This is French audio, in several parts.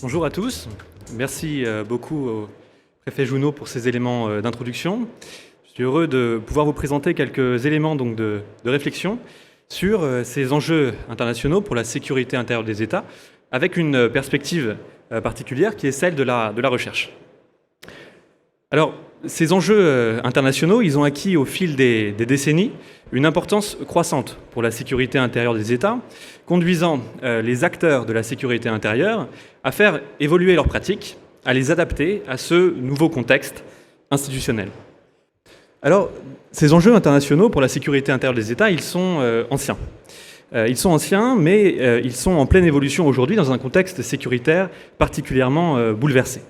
Bonjour à tous. Merci beaucoup au préfet Junot pour ces éléments d'introduction. Je suis heureux de pouvoir vous présenter quelques éléments donc, de réflexion sur ces enjeux internationaux pour la sécurité intérieure des États, avec une perspective particulière qui est celle de la recherche. Alors, ces enjeux internationaux, ils ont acquis au fil des décennies une importance croissante pour la sécurité intérieure des États, conduisant les acteurs de la sécurité intérieure à faire évoluer leurs pratiques, à les adapter à ce nouveau contexte institutionnel. Alors, ces enjeux internationaux pour la sécurité intérieure des États, ils sont anciens. Ils sont anciens, mais ils sont en pleine évolution aujourd'hui dans un contexte sécuritaire particulièrement bouleversé.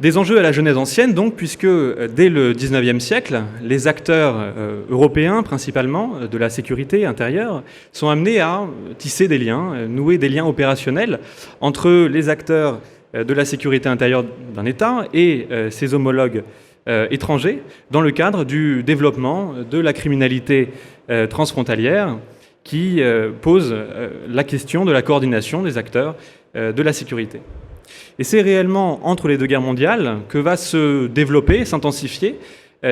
Des enjeux à la genèse ancienne, donc, puisque dès le XIXe siècle, les acteurs européens, principalement, de la sécurité intérieure, sont amenés à tisser des liens, nouer des liens opérationnels entre les acteurs de la sécurité intérieure d'un État et ses homologues étrangers, dans le cadre du développement de la criminalité transfrontalière qui pose la question de la coordination des acteurs de la sécurité. Et c'est réellement entre les deux guerres mondiales que va se développer, s'intensifier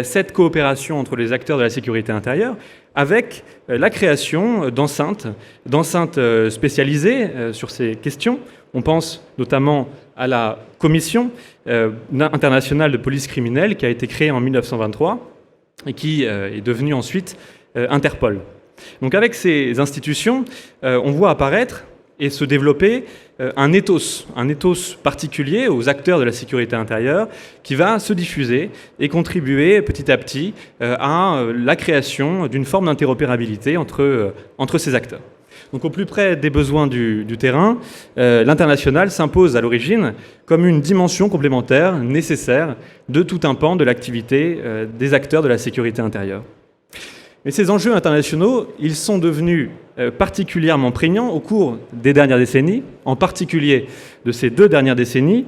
cette coopération entre les acteurs de la sécurité intérieure avec la création d'enceintes spécialisées sur ces questions. On pense notamment à la Commission internationale de police criminelle qui a été créée en 1923 et qui est devenue ensuite Interpol. Donc avec ces institutions, on voit apparaître et se développer un ethos particulier aux acteurs de la sécurité intérieure qui va se diffuser et contribuer petit à petit à la création d'une forme d'interopérabilité entre ces acteurs. Donc au plus près des besoins du terrain, l'international s'impose à l'origine comme une dimension complémentaire nécessaire de tout un pan de l'activité des acteurs de la sécurité intérieure. Mais ces enjeux internationaux, ils sont devenus particulièrement prégnants au cours des dernières décennies, en particulier de ces 2 dernières décennies,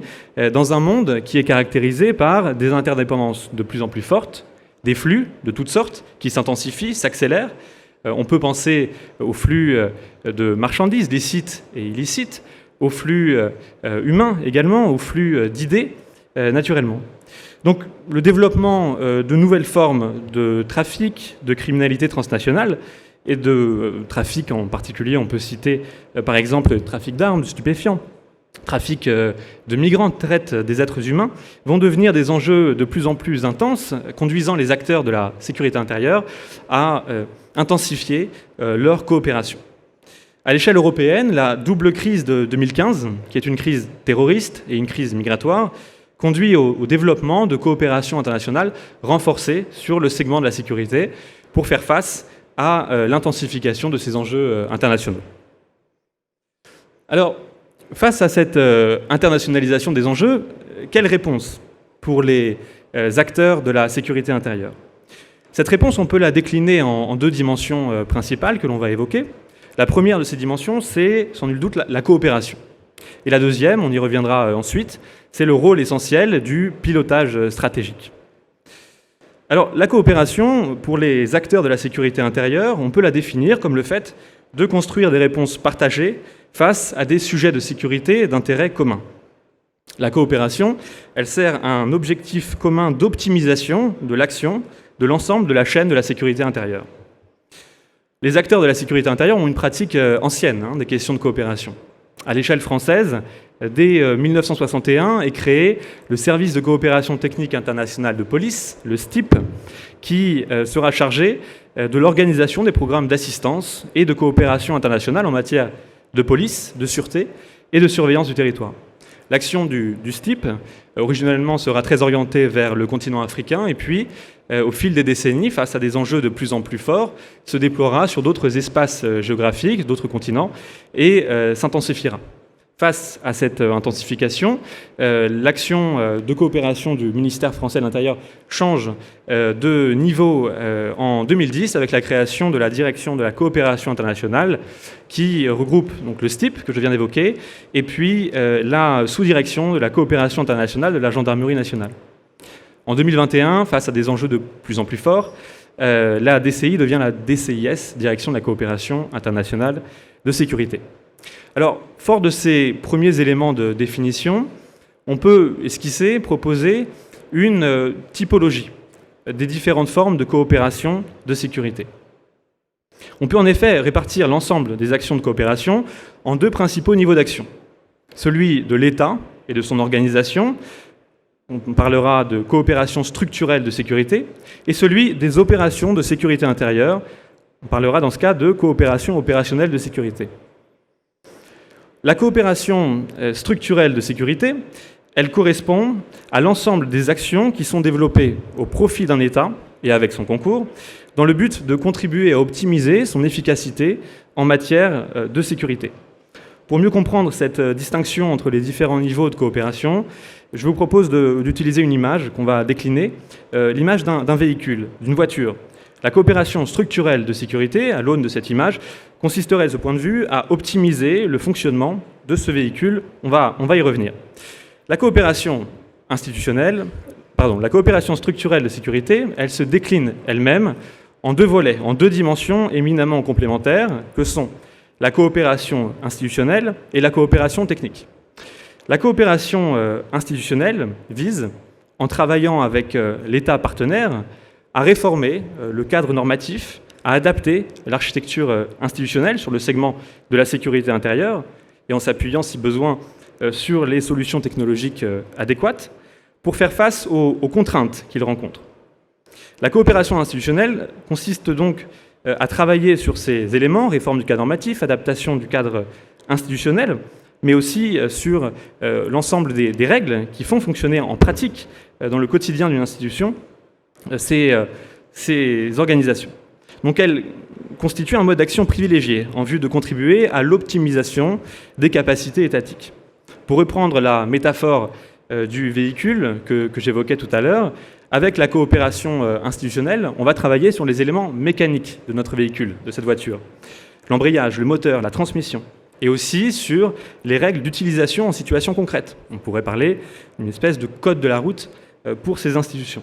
dans un monde qui est caractérisé par des interdépendances de plus en plus fortes, des flux de toutes sortes qui s'intensifient, s'accélèrent. On peut penser aux flux de marchandises, licites et illicites, aux flux humains également, aux flux d'idées, naturellement. Donc le développement de nouvelles formes de trafic, de criminalité transnationale et de trafic en particulier, on peut citer par exemple le trafic d'armes, de stupéfiants, trafic de migrants, traite des êtres humains, vont devenir des enjeux de plus en plus intenses, conduisant les acteurs de la sécurité intérieure à intensifier leur coopération. À l'échelle européenne, la double crise de 2015, qui est une crise terroriste et une crise migratoire, conduit au développement de coopération internationale renforcée sur le segment de la sécurité pour faire face à l'intensification de ces enjeux internationaux. Alors, face à cette internationalisation des enjeux, quelle réponse pour les acteurs de la sécurité intérieure ? Cette réponse, on peut la décliner en 2 dimensions principales que l'on va évoquer. La première de ces dimensions, c'est sans nul doute la coopération. Et la deuxième, on y reviendra ensuite, c'est le rôle essentiel du pilotage stratégique. Alors, la coopération, pour les acteurs de la sécurité intérieure, on peut la définir comme le fait de construire des réponses partagées face à des sujets de sécurité et d'intérêt commun. La coopération, elle sert à un objectif commun d'optimisation de l'action de l'ensemble de la chaîne de la sécurité intérieure. Les acteurs de la sécurité intérieure ont une pratique ancienne des questions de coopération. À l'échelle française, dès 1961 est créé le service de coopération technique internationale de police, le STIP, qui sera chargé de l'organisation des programmes d'assistance et de coopération internationale en matière de police, de sûreté et de surveillance du territoire. L'action du STIP, originellement, sera très orientée vers le continent africain et puis, au fil des décennies, face à des enjeux de plus en plus forts, se déploiera sur d'autres espaces géographiques, d'autres continents et s'intensifiera. Face à cette intensification, l'action de coopération du ministère français de l'Intérieur change de niveau en 2010 avec la création de la direction de la coopération internationale qui regroupe donc le STIP que je viens d'évoquer et puis la sous-direction de la coopération internationale de la gendarmerie nationale. En 2021, face à des enjeux de plus en plus forts, la DCI devient la DCIS, Direction de la coopération internationale de sécurité. Alors, fort de ces premiers éléments de définition, on peut esquisser, proposer une typologie des différentes formes de coopération de sécurité. On peut en effet répartir l'ensemble des actions de coopération en deux principaux niveaux d'action. Celui de l'État et de son organisation, on parlera de coopération structurelle de sécurité, et celui des opérations de sécurité intérieure, on parlera dans ce cas de coopération opérationnelle de sécurité. La coopération structurelle de sécurité, elle correspond à l'ensemble des actions qui sont développées au profit d'un État et avec son concours, dans le but de contribuer à optimiser son efficacité en matière de sécurité. Pour mieux comprendre cette distinction entre les différents niveaux de coopération, je vous propose d'utiliser une image qu'on va décliner, l'image d'un véhicule, d'une voiture. La coopération structurelle de sécurité, à l'aune de cette image, consisterait de ce point de vue à optimiser le fonctionnement de ce véhicule. On va y revenir. La coopération structurelle de sécurité, elle se décline elle-même en deux volets, en deux dimensions éminemment complémentaires, que sont la coopération institutionnelle et la coopération technique. La coopération institutionnelle vise, en travaillant avec l'État partenaire, à réformer le cadre normatif, à adapter l'architecture institutionnelle sur le segment de la sécurité intérieure, et en s'appuyant, si besoin, sur les solutions technologiques adéquates, pour faire face aux contraintes qu'il rencontre. La coopération institutionnelle consiste donc à travailler sur ces éléments, réforme du cadre normatif, adaptation du cadre institutionnel, mais aussi sur l'ensemble des règles qui font fonctionner en pratique dans le quotidien d'une institution ces organisations. Donc elle constitue un mode d'action privilégié en vue de contribuer à l'optimisation des capacités étatiques. Pour reprendre la métaphore du véhicule que j'évoquais tout à l'heure, avec la coopération institutionnelle, on va travailler sur les éléments mécaniques de notre véhicule, de cette voiture. L'embrayage, le moteur, la transmission, et aussi sur les règles d'utilisation en situation concrète. On pourrait parler d'une espèce de code de la route pour ces institutions.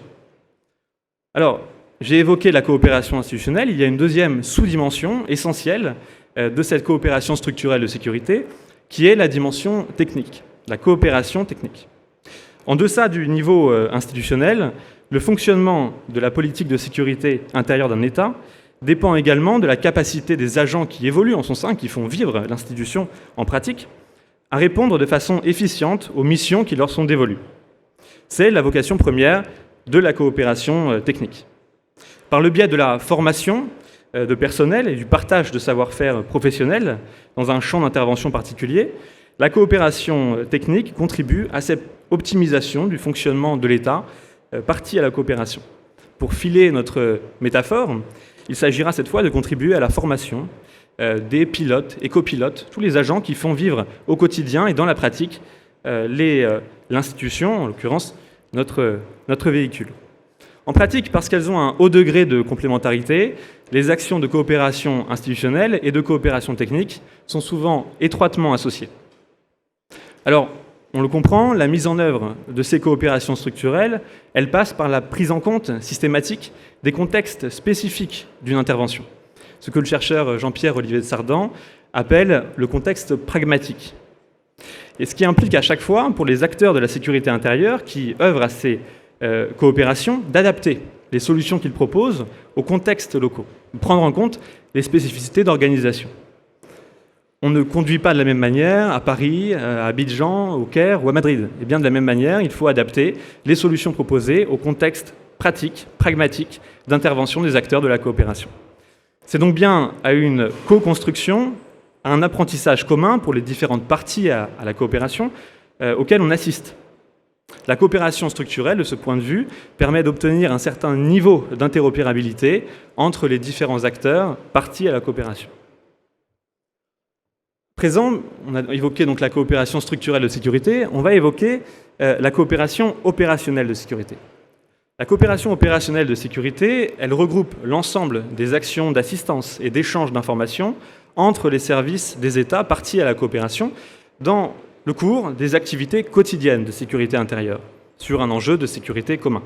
Alors, j'ai évoqué la coopération institutionnelle, il y a une deuxième sous-dimension essentielle de cette coopération structurelle de sécurité, qui est la dimension technique, la coopération technique. En deçà du niveau institutionnel, le fonctionnement de la politique de sécurité intérieure d'un État dépend également de la capacité des agents qui évoluent en son sein, qui font vivre l'institution en pratique, à répondre de façon efficiente aux missions qui leur sont dévolues. C'est la vocation première de la coopération technique. Par le biais de la formation de personnel et du partage de savoir-faire professionnel dans un champ d'intervention particulier, la coopération technique contribue à cette optimisation du fonctionnement de l'État partie à la coopération. Pour filer notre métaphore, il s'agira cette fois de contribuer à la formation des pilotes et copilotes, tous les agents qui font vivre au quotidien et dans la pratique l'institution, en l'occurrence notre véhicule. En pratique, parce qu'elles ont un haut degré de complémentarité, les actions de coopération institutionnelle et de coopération technique sont souvent étroitement associées. Alors, on le comprend, la mise en œuvre de ces coopérations structurelles, elle passe par la prise en compte systématique des contextes spécifiques d'une intervention, ce que le chercheur Jean-Pierre Olivier de Sardan appelle le contexte pragmatique. Et ce qui implique à chaque fois, pour les acteurs de la sécurité intérieure qui œuvrent à ces coopérations, d'adapter les solutions qu'ils proposent aux contextes locaux, de prendre en compte les spécificités d'organisation. On ne conduit pas de la même manière à Paris, à Abidjan, au Caire ou à Madrid. Et bien de la même manière, il faut adapter les solutions proposées au contexte pratique, pragmatique d'intervention des acteurs de la coopération. C'est donc bien à une co-construction, à un apprentissage commun pour les différentes parties à la coopération auquel on assiste. La coopération structurelle, de ce point de vue, permet d'obtenir un certain niveau d'interopérabilité entre les différents acteurs partis à la coopération. Présent, on a évoqué donc la coopération structurelle de sécurité, on va évoquer la coopération opérationnelle de sécurité. La coopération opérationnelle de sécurité, elle regroupe l'ensemble des actions d'assistance et d'échange d'informations entre les services des États partis à la coopération dans le cours des activités quotidiennes de sécurité intérieure sur un enjeu de sécurité commun.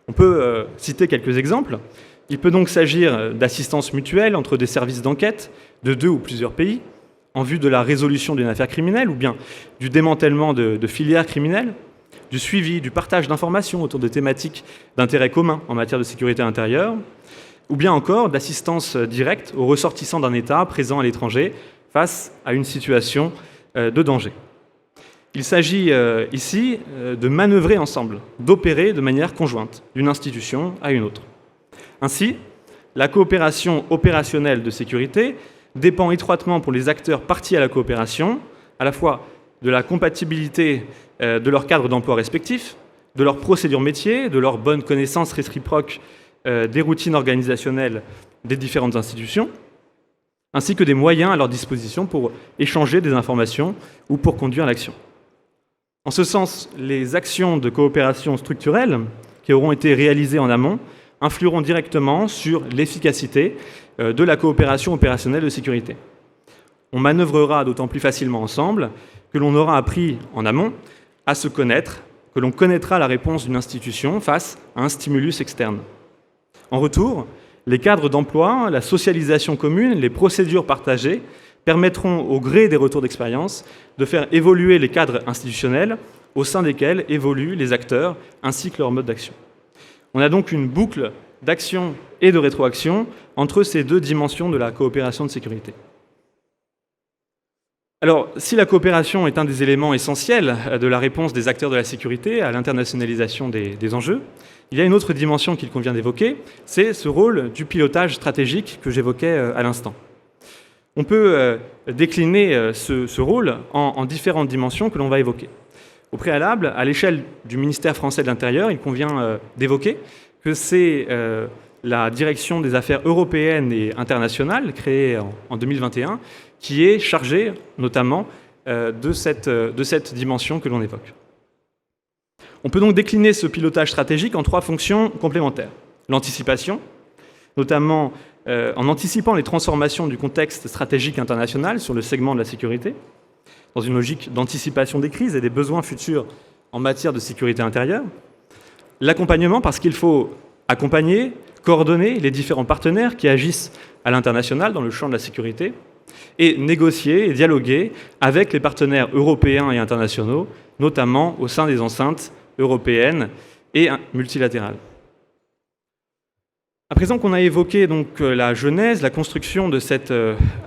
On peut citer quelques exemples. Il peut donc s'agir d'assistance mutuelle entre des services d'enquête de deux ou plusieurs pays, en vue de la résolution d'une affaire criminelle, ou bien du démantèlement de filières criminelles, du suivi, du partage d'informations autour de thématiques d'intérêt commun en matière de sécurité intérieure, ou bien encore d'assistance directe aux ressortissants d'un État présent à l'étranger face à une situation de danger. Il s'agit ici de manœuvrer ensemble, d'opérer de manière conjointe d'une institution à une autre. Ainsi, la coopération opérationnelle de sécurité dépend étroitement pour les acteurs partis à la coopération, à la fois de la compatibilité de leur cadre d'emploi respectif, de leurs procédures métiers, de leur bonne connaissance réciproque des routines organisationnelles des différentes institutions, ainsi que des moyens à leur disposition pour échanger des informations ou pour conduire l'action. En ce sens, les actions de coopération structurelle qui auront été réalisées en amont influeront directement sur l'efficacité de la coopération opérationnelle de sécurité. On manœuvrera d'autant plus facilement ensemble que l'on aura appris en amont à se connaître, que l'on connaîtra la réponse d'une institution face à un stimulus externe. En retour, les cadres d'emploi, la socialisation commune, les procédures partagées permettront, au gré des retours d'expérience, de faire évoluer les cadres institutionnels au sein desquels évoluent les acteurs ainsi que leur mode d'action. On a donc une boucle d'action et de rétroaction entre ces deux dimensions de la coopération de sécurité. Alors, si la coopération est un des éléments essentiels de la réponse des acteurs de la sécurité à l'internationalisation des enjeux, il y a une autre dimension qu'il convient d'évoquer, c'est ce rôle du pilotage stratégique que j'évoquais à l'instant. On peut décliner ce rôle en différentes dimensions que l'on va évoquer. Au préalable, à l'échelle du ministère français de l'Intérieur, il convient d'évoquer que c'est la direction des affaires européennes et internationales, créée en 2021, qui est chargée notamment de cette dimension que l'on évoque. On peut donc décliner ce pilotage stratégique en trois fonctions complémentaires. L'anticipation, notamment en anticipant les transformations du contexte stratégique international sur le segment de la sécurité, dans une logique d'anticipation des crises et des besoins futurs en matière de sécurité intérieure. L'accompagnement, parce qu'il faut accompagner, coordonner les différents partenaires qui agissent à l'international dans le champ de la sécurité, et négocier et dialoguer avec les partenaires européens et internationaux, notamment au sein des enceintes européennes et multilatérales. À présent qu'on a évoqué donc la genèse, la construction de cette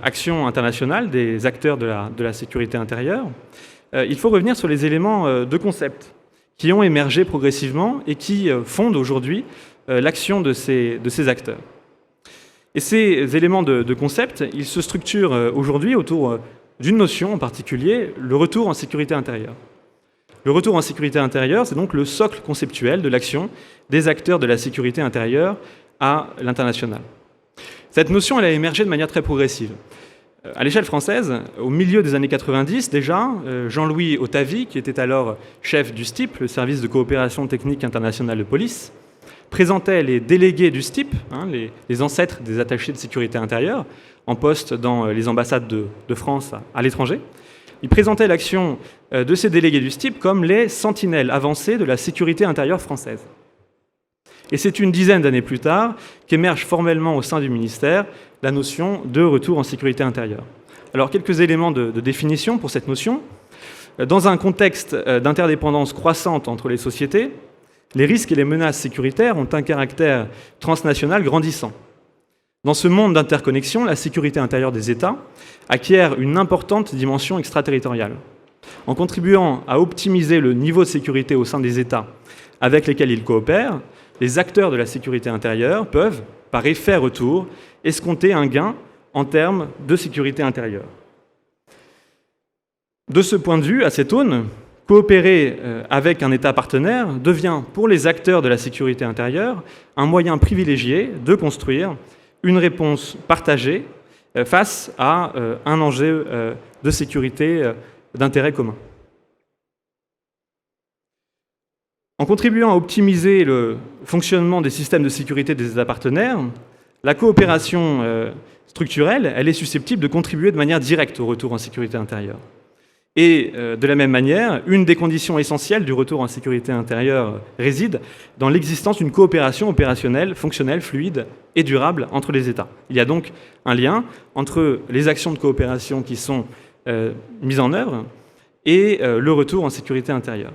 action internationale des acteurs de la sécurité intérieure, il faut revenir sur les éléments de concept qui ont émergé progressivement et qui fondent aujourd'hui l'action de ces acteurs. Et ces éléments de concept, ils se structurent aujourd'hui autour d'une notion en particulier, le retour en sécurité intérieure. Le retour en sécurité intérieure, c'est donc le socle conceptuel de l'action des acteurs de la sécurité intérieure à l'international. Cette notion, elle a émergé de manière très progressive. À l'échelle française, au milieu des années 90 déjà, Jean-Louis Ottavy, qui était alors chef du STIP, le service de coopération technique internationale de police, présentait les délégués du STIP, les ancêtres des attachés de sécurité intérieure, en poste dans les ambassades de France à l'étranger. Il présentait l'action de ces délégués du STIP comme les sentinelles avancées de la sécurité intérieure française. Et c'est une dizaine d'années plus tard qu'émerge formellement au sein du ministère la notion de retour en sécurité intérieure. Alors, quelques éléments de définition pour cette notion. Dans un contexte d'interdépendance croissante entre les sociétés, les risques et les menaces sécuritaires ont un caractère transnational grandissant. Dans ce monde d'interconnexion, la sécurité intérieure des États acquiert une importante dimension extraterritoriale. En contribuant à optimiser le niveau de sécurité au sein des États avec lesquels ils coopèrent, les acteurs de la sécurité intérieure peuvent, par effet retour, escompter un gain en termes de sécurité intérieure. De ce point de vue, à cette aune, coopérer avec un État partenaire devient, pour les acteurs de la sécurité intérieure, un moyen privilégié de construire une réponse partagée face à un enjeu de sécurité d'intérêt commun. En contribuant à optimiser le fonctionnement des systèmes de sécurité des États partenaires, la coopération structurelle, elle est susceptible de contribuer de manière directe au retour en sécurité intérieure. Et de la même manière, une des conditions essentielles du retour en sécurité intérieure réside dans l'existence d'une coopération opérationnelle, fonctionnelle, fluide et durable entre les États. Il y a donc un lien entre les actions de coopération qui sont mises en œuvre et le retour en sécurité intérieure.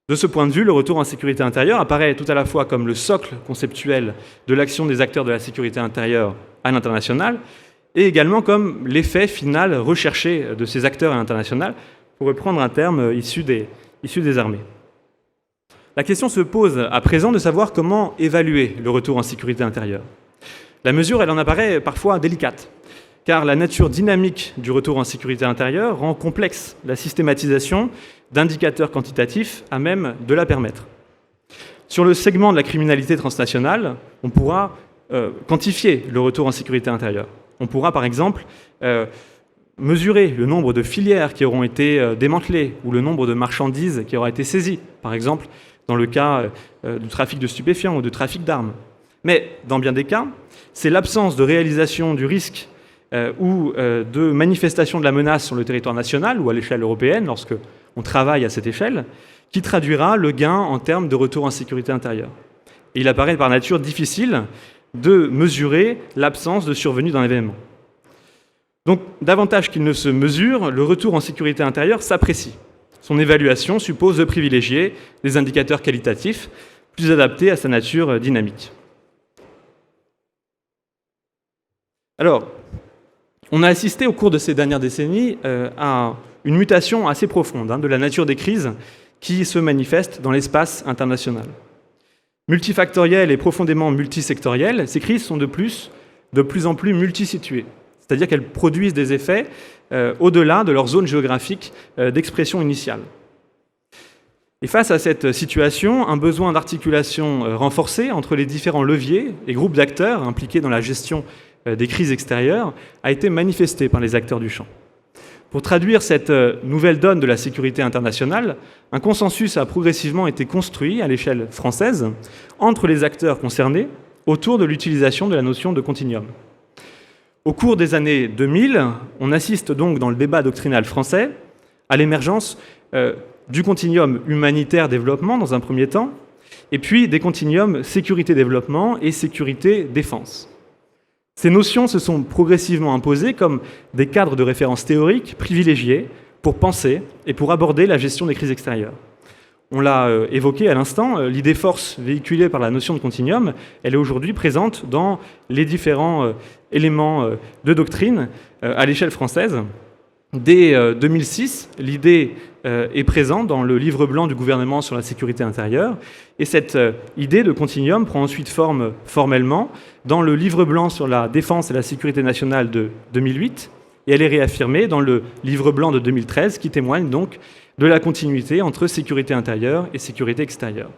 De ce point de vue, le retour en sécurité intérieure apparaît tout à la fois comme le socle conceptuel de l'action des acteurs de la sécurité intérieure à l'international, et également comme l'effet final recherché de ces acteurs à l'international, pour reprendre un terme issu des armées. La question se pose à présent de savoir comment évaluer le retour en sécurité intérieure. La mesure, elle en apparaît parfois délicate, car la nature dynamique du retour en sécurité intérieure rend complexe la systématisation d'indicateurs quantitatifs à même de la permettre. Sur le segment de la criminalité transnationale, on pourra quantifier le retour en sécurité intérieure. On pourra par exemple mesurer le nombre de filières qui auront été démantelées ou le nombre de marchandises qui aura été saisies, par exemple dans le cas du trafic de stupéfiants ou du trafic d'armes. Mais dans bien des cas, c'est l'absence de réalisation du risque ou de manifestation de la menace sur le territoire national ou à l'échelle européenne, lorsque on travaille à cette échelle, qui traduira le gain en termes de retour en sécurité intérieure. Et il apparaît par nature difficile de mesurer l'absence de survenue d'un événement. Donc, davantage qu'il ne se mesure, le retour en sécurité intérieure s'apprécie. Son évaluation suppose de privilégier des indicateurs qualitatifs plus adaptés à sa nature dynamique. Alors, on a assisté au cours de ces dernières décennies à une mutation assez profonde de la nature des crises qui se manifestent dans l'espace international. Multifactorielles et profondément multisectorielles, ces crises sont de plus en plus multisituées, c'est-à-dire qu'elles produisent des effets au-delà de leur zone géographique d'expression initiale. Et face à cette situation, un besoin d'articulation renforcée entre les différents leviers et groupes d'acteurs impliqués dans la gestion des crises extérieures a été manifesté par les acteurs du champ. Pour traduire cette nouvelle donne de la sécurité internationale, un consensus a progressivement été construit à l'échelle française entre les acteurs concernés autour de l'utilisation de la notion de continuum. Au cours des années 2000, on assiste donc dans le débat doctrinal français à l'émergence du continuum humanitaire-développement dans un premier temps, et puis des continuums sécurité-développement et sécurité-défense. Ces notions se sont progressivement imposées comme des cadres de référence théoriques privilégiés pour penser et pour aborder la gestion des crises extérieures. On l'a évoqué à l'instant, l'idée force véhiculée par la notion de continuum, elle est aujourd'hui présente dans les différents éléments de doctrine à l'échelle française. Dès 2006, l'idée est présente dans le livre blanc du gouvernement sur la sécurité intérieure, et cette idée de continuum prend ensuite forme formellement dans le livre blanc sur la défense et la sécurité nationale de 2008, et elle est réaffirmée dans le livre blanc de 2013, qui témoigne donc de la continuité entre sécurité intérieure et sécurité extérieure.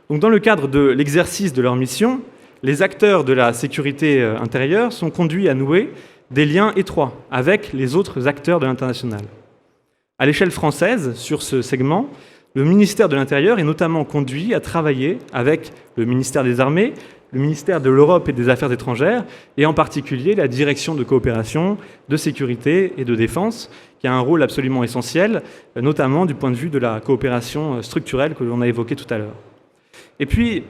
Donc, dans le cadre de l'exercice de leur mission, les acteurs de la sécurité intérieure sont conduits à nouer des liens étroits avec les autres acteurs de l'international. À l'échelle française, sur ce segment, le ministère de l'Intérieur est notamment conduit à travailler avec le ministère des Armées, le ministère de l'Europe et des Affaires étrangères, et en particulier la direction de coopération, de sécurité et de défense, qui a un rôle absolument essentiel, notamment du point de vue de la coopération structurelle que l'on a évoquée tout à l'heure. Et puis,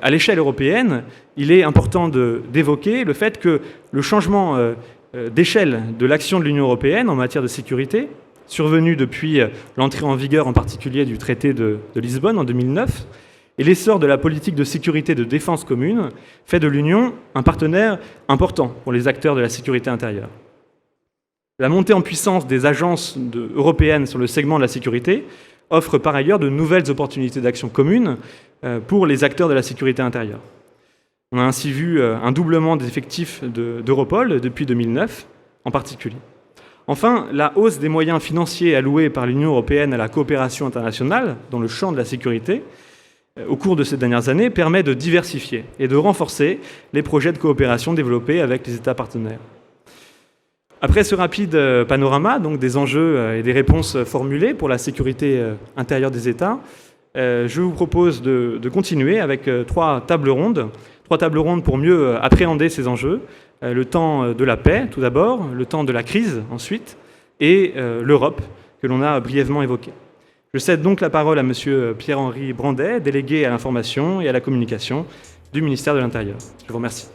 à l'échelle européenne, il est important d'évoquer le fait que le changement d'échelle de l'action de l'Union européenne en matière de sécurité, survenu depuis l'entrée en vigueur en particulier du traité de Lisbonne en 2009, et l'essor de la politique de sécurité et de défense commune, fait de l'Union un partenaire important pour les acteurs de la sécurité intérieure. La montée en puissance des agences européennes sur le segment de la sécurité offre par ailleurs de nouvelles opportunités d'action commune pour les acteurs de la sécurité intérieure. On a ainsi vu un doublement des effectifs d'Europol depuis 2009 en particulier. Enfin, la hausse des moyens financiers alloués par l'Union européenne à la coopération internationale dans le champ de la sécurité au cours de ces dernières années permet de diversifier et de renforcer les projets de coopération développés avec les États partenaires. Après ce rapide panorama donc des enjeux et des réponses formulées pour la sécurité intérieure des États, je vous propose de continuer avec trois tables rondes pour mieux appréhender ces enjeux. Le temps de la paix, tout d'abord, le temps de la crise, ensuite, et l'Europe, que l'on a brièvement évoquée. Je cède donc la parole à M. Pierre-Henri Brandet, délégué à l'information et à la communication du ministère de l'Intérieur. Je vous remercie.